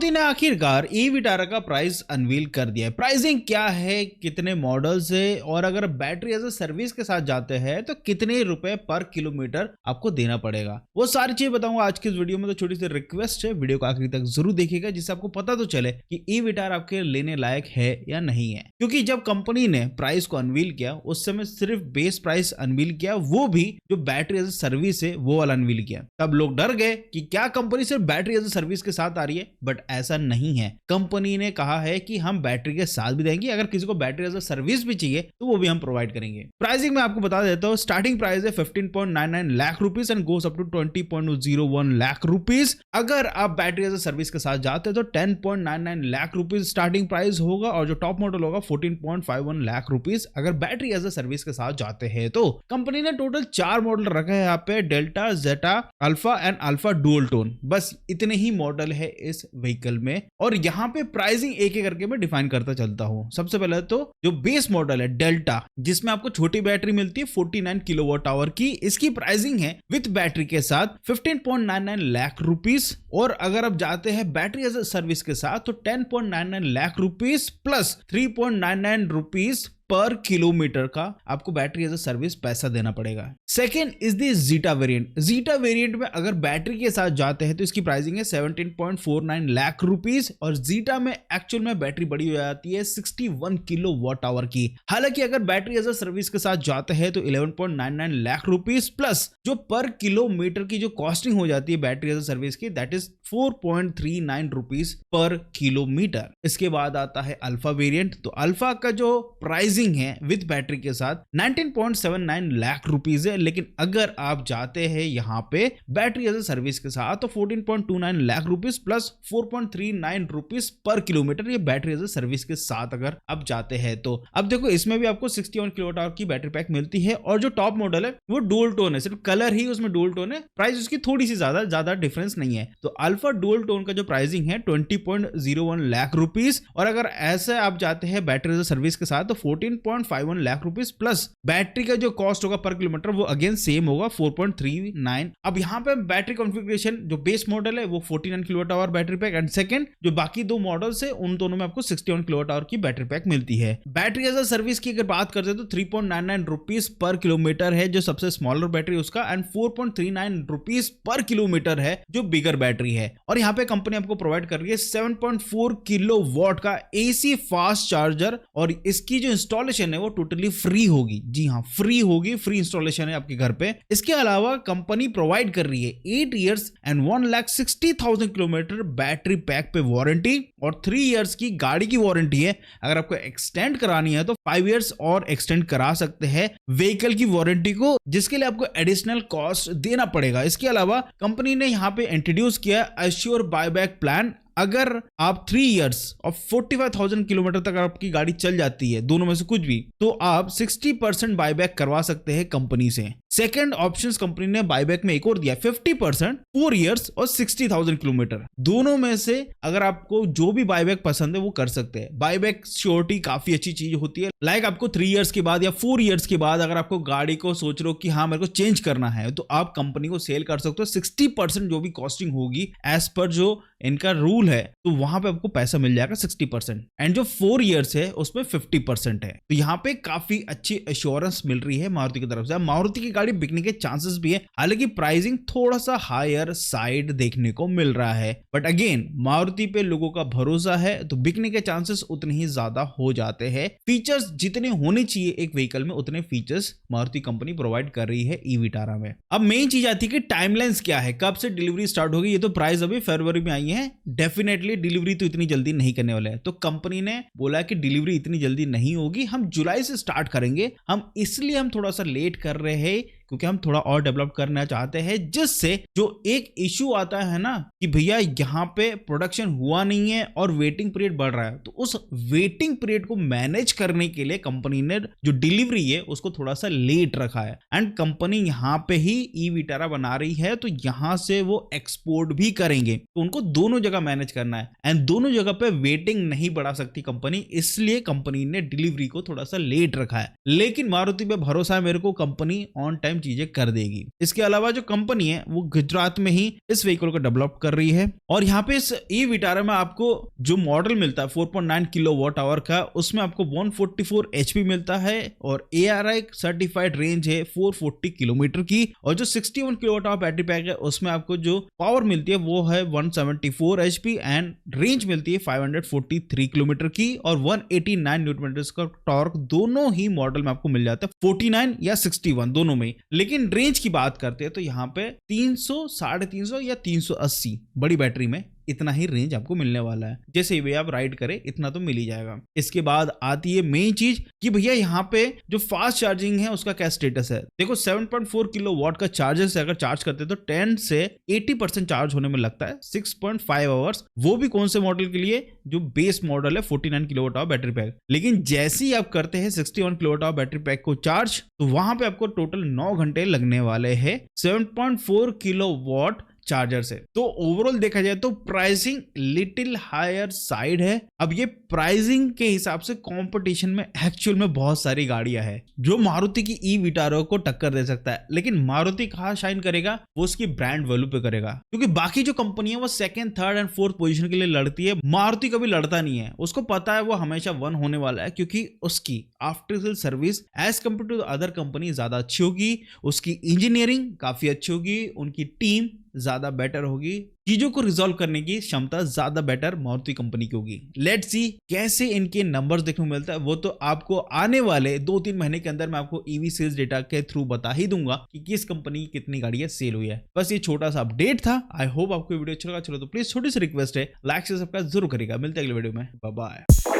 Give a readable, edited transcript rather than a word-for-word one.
मारुति ने आखिरकार e Vitara का प्राइस अनवील कर दिया है। प्राइसिंग क्या है, कितने मॉडल्स है और अगर बैटरी एज अ सर्विस के साथ जाते हैं तो कितने रुपए पर किलोमीटर आपको देना पड़ेगा, वो सारी चीजें बताऊंगा आज के इस वीडियो में। तो छोटी सी रिक्वेस्ट है, वीडियो को आखिरी तक जरूर देखिएगा जिससे आपको पता तो चले कि ई विटारा आपके लेने लायक है या नहीं है। क्योंकि जब कंपनी ने प्राइस को अनवील किया उस समय सिर्फ बेस प्राइस अनवील किया, वो भी जो बैटरी एज अ सर्विस है वो वाला अनवील किया। तब लोग डर गए कि क्या कंपनी सिर्फ बैटरी एज अ सर्विस के साथ आ रही है, बट ऐसा नहीं है। कंपनी ने कहा है कि हम बैटरी के साथ भी देंगे, अगर किसी को बैटरी एज अ सर्विस भी चाहिए तो वो भी हम प्रोवाइड करेंगे। प्राइसिंग में आपको बता देता हूं, स्टार्टिंग प्राइस है 15.99 lakh rupees and goes up to 20.01 lakh rupees. अगर आप बैटरी एज अ सर्विस के साथ जाते हैं तो 10.99 लाख रुपीस स्टार्टिंग प्राइस होगा और जो टॉप मॉडल होगा 14.51 लाख रुपीस अगर बैटरी एज अ सर्विस के साथ जाते हैं। तो कंपनी ने टोटल 4 मॉडल रखे हैं यहाँ पे, Delta, Zeta, Alpha and Alpha dual tone. बस इतने ही मॉडल है इस व्हीकल में और यहाँ पे प्राइसिंग एक एक करके मैं डिफाइन करता चलता हूँ। सबसे पहले तो जो बेस मॉडल है डेल्टा, जिसमें आपको छोटी बैटरी मिलती है 49 किलोवाट आवर की, इसकी प्राइसिंग है विद बैटरी के साथ 15.99 लाख रुपीस। और अगर आप जाते हैं बैटरी एज अ सर्विस के साथ तो 10.99 लाख रुपीस प्लस 3.99 रुपीस पर किलोमीटर का आपको बैटरी एज अ सर्विस पैसा देना पड़ेगा। Second is the zeta variant. Zeta variant में अगर बैटरी के साथ जाते हैं तो इसकी प्राइसिंग है 17.49 लाख रुपीस और जीटा में एक्चुअल में बैटरी बड़ी हो जाती है 61 किलोवाट आवर की। हालांकि अगर बैटरी एज अ सर्विस के साथ जाते हैं तो 11.99 लाख रुपीस प्लस जो पर किलोमीटर की जो कॉस्टिंग हो जाती है बैटरी एज अ सर्विस की, दैट इज 4.39 रुपीस पर किलोमीटर। इसके बाद आता है अल्फा वेरिएंट। तो अल्फा का जो प्राइसिंग है विद बैटरी के साथ 19.79 लाख रुपीस है, लेकिन अगर आप जाते हैं यहाँ पे बैटरी एज अ सर्विस के साथ तो 14.29 लाख रुपीस प्लस 4.39 रुपीस पर किलोमीटर, ये बैटरी एज अ सर्विस के साथ अगर आप जाते हैं तो। अब देखो इसमें भी आपको 61 किलोवाट आवर की बैटरी पैक मिलती है और जो टॉप मॉडल है वो डुअल टोन है, सिर्फ कलर ही उसमें डुअल टोन है। प्राइस उसकी थोड़ी सी ज्यादा डिफरेंस नहीं है। तो अल्फा डुअल टोन का जो प्राइसिंग है 20.01 लाख रुपीस और अगर ऐसे आप जाते हैं बैटरी एज अ सर्विस के साथ तो 14.51 लाख रुपीस प्लस बैटरी का जो कॉस्ट होगा पर किलोमीटर वो अगेन सेम होगा 4.39। अब यहाँ पे बैटरी कॉन्फ़िगरेशन जो बेस मॉडल है वो 49 kilowatt hour battery pack and second जो बाकी दो मॉडल्स है उन दोनों में आपको 61 किलोवाट आवर की बैटरी पैक मिलती है। बैटरी एज अ सर्विस की अगर बात करते हैं तो 3.99 रुपीस पर किलोमीटर है जो सबसे स्मॉलर बैटरी उसका एंड 4.39 रुपीस पर किलोमीटर है जो बिगर बैटरी है। और यहाँ पे कंपनी आपको प्रोवाइड कर रही है 7.4 किलोवाट का एसी फास्ट चार्जर और इसकी जो इंस्टॉलेशन है वो टोटली फ्री होगी। जी हाँ, फ्री होगी, फ्री इंस्टॉलेशन है आपके घर पे। इसके अलावा कंपनी प्रोवाइड कर रही है 8 years and 1,60,000 kilometre battery pack पे वारंटी और 3 इयर्स की गाड़ी की वारंटी है। अगर आपको एक्सटेंड करानी है तो 5 इयर्स और एक्सटेंड करा सकते हैं व्हीकल की वारंटी को, जिसके लिए आपको एडिशनल कॉस्ट देना पड़ेगा। इसके अलावा कंपनी ने यहाँ पे इंट्रोड्यूस किया एश्योर बायबैक प्लान। अगर आप 3 इयर्स और 45,000 किलोमीटर तक आपकी गाड़ी चल जाती है, दोनों में से कुछ भी, तो आप 60% बायबैक करवा सकते हैं कंपनी से। सेकंड ऑप्शंस कंपनी ने बायबैक में एक और दिया 50%, 4 इयर्स और 60,000 किलोमीटर। दोनों में से अगर आपको जो भी बायबैक पसंद है वो कर सकते हैं। बायबैक श्योरिटी काफी अच्छी चीज होती है। लाइक आपको 3 इयर्स के बाद या 4 इयर्स के बाद अगर आपको गाड़ी को सोच रहे हो कि हाँ मेरे को चेंज करना है तो आप कंपनी को सेल कर सकते हो। 60% जो भी कॉस्टिंग होगी एज पर जो इनका रूल है तो वहां पे आपको पैसा मिल जाएगा 60% एंड जो 4 इयर्स है उसमें 50% है। तो यहाँ पे काफी अच्छी एश्योरेंस मिल रही है मारुति की तरफ से। मारुति की गाड़ी बिकने के चांसेस भी है, हालांकि प्राइसिंग थोड़ा सा हायर साइड देखने को मिल रहा है, बट अगेन मारुति पे लोगों का भरोसा है तो बिकने के चांसेस उतने ही ज्यादा हो जाते हैं। फीचर्स जितने होने चाहिए एक व्हीकल में उतने फीचर्स मारुति कंपनी प्रोवाइड कर रही है ई विटारा में। अब मेन चीज आती है कि टाइमलाइंस क्या है, कब से डिलीवरी स्टार्ट होगी। ये तो प्राइस अभी फरवरी में आई है, डेफिनेटली डिलीवरी तो इतनी जल्दी नहीं करने वाले हैं। तो कंपनी ने बोला कि डिलीवरी इतनी जल्दी नहीं होगी, हम जुलाई से स्टार्ट करेंगे। इसलिए हम थोड़ा सा लेट कर रहे हैं क्योंकि हम थोड़ा और डेवलप करना चाहते हैं, जिससे जो एक इशू आता है ना कि भैया यहाँ पे प्रोडक्शन हुआ नहीं है और वेटिंग पीरियड बढ़ रहा है, तो उस वेटिंग पीरियड को मैनेज करने के लिए कंपनी ने जो डिलीवरी है उसको थोड़ा सा लेट रखा है। एंड कंपनी यहाँ पे ही ई विटारा बना रही है तो यहाँ से वो एक्सपोर्ट भी करेंगे, तो उनको दोनों जगह मैनेज करना है एंड दोनों जगह पे वेटिंग नहीं बढ़ा सकती कंपनी, इसलिए कंपनी ने डिलीवरी को थोड़ा सा लेट रखा है। लेकिन मारुति पे भरोसा है मेरे को, कंपनी ऑन टाइम सेम चीजें कर देगी। इसके अलावा जो कंपनी है वो गुजरात में ही इस व्हीकल को डेवलप कर रही है और यहाँ पे इस ई विटारा में आपको जो मॉडल मिलता है 4.9 किलोवाट आवर का, उसमें आपको 144 HP मिलता है और ARI सर्टिफाइड रेंज है 440 किलोमीटर की और जो 61 किलोवाट आवर बैटरी पैक है उसमें आपको जो पावर मिलती है वो है 174 HP एंड रेंज मिलती है 543 किलोमीटर की और 189 न्यूटन मीटर का टॉर्क दोनों ही मॉडल में आपको मिल जाता है, 49 या 61 दोनों में। लेकिन रेंज की बात करते हैं तो यहाँ पे 300, 350 या 380 बड़ी बैटरी में इतना ही रेंज आपको मिलने वाला है। जैसे भी आप राइड करें इतना तो मिल ही जाएगा। इसके बाद आती है मेन चीज कि भैया यहाँ पे जो फास्ट चार्जिंग है उसका क्या स्टेटस है। देखो 7.4 किलोवाट का चार्जर से अगर चार्ज करते हैं तो 10 से 80% चार्ज होने में लगता है 6.5 आवर्स। वो भी कौन से मॉडल के लिए, जो बेस मॉडल है 49 किलोवाट आवर बैटरी पैक। लेकिन जैसे ही आप करते हैं 61 किलोवाट आवर बैटरी पैक को चार्ज तो वहां पे आपको टोटल 9 घंटे लगने वाले हैं 7.4 किलोवाट चार्जर से। तो ओवरऑल देखा जाए तो प्राइसिंग लिटिल हायर साइड है। अब ये प्राइसिंग के हिसाब से कंपटीशन में एक्चुअल में बहुत सारी गाड़ियां हैं जो मारुति की ई विटारो को टक्कर दे सकता है, लेकिन मारुति कहां शाइन करेगा, वो उसकी ब्रांड वैल्यू पे करेगा। क्योंकि बाकी जो कंपनी है वो second, third and fourth position के लिए लड़ती है, मारुति कभी लड़ता नहीं है। उसको पता है वो हमेशा वन होने वाला है क्योंकि उसकी after sale service as compare to other company ज्यादा अच्छी होगी, उसकी इंजीनियरिंग काफी अच्छी होगी, उनकी टीम ज्यादा बेटर होगी, चीजों को रिजॉल्व करने की क्षमता ज्यादा बेटर मारुति कंपनी की होगी। लेट्स सी कैसे इनके नंबर्स देखने को मिलता है, वो तो आपको आने वाले 2-3 महीने के अंदर मैं आपको ईवी सेल्स डेटा के थ्रू बता ही दूंगा कि किस कंपनी की कितनी गाड़ियां सेल हुई है। बस ये छोटा सा अपडेट था। आई होप आपको वीडियो अच्छा लगा। चलो तो प्लीज छोटी सी रिक्वेस्ट है, लाइक से सब्सक्राइब जरूर करेगा। मिलते हैं अगले वीडियो में, बाय बाय।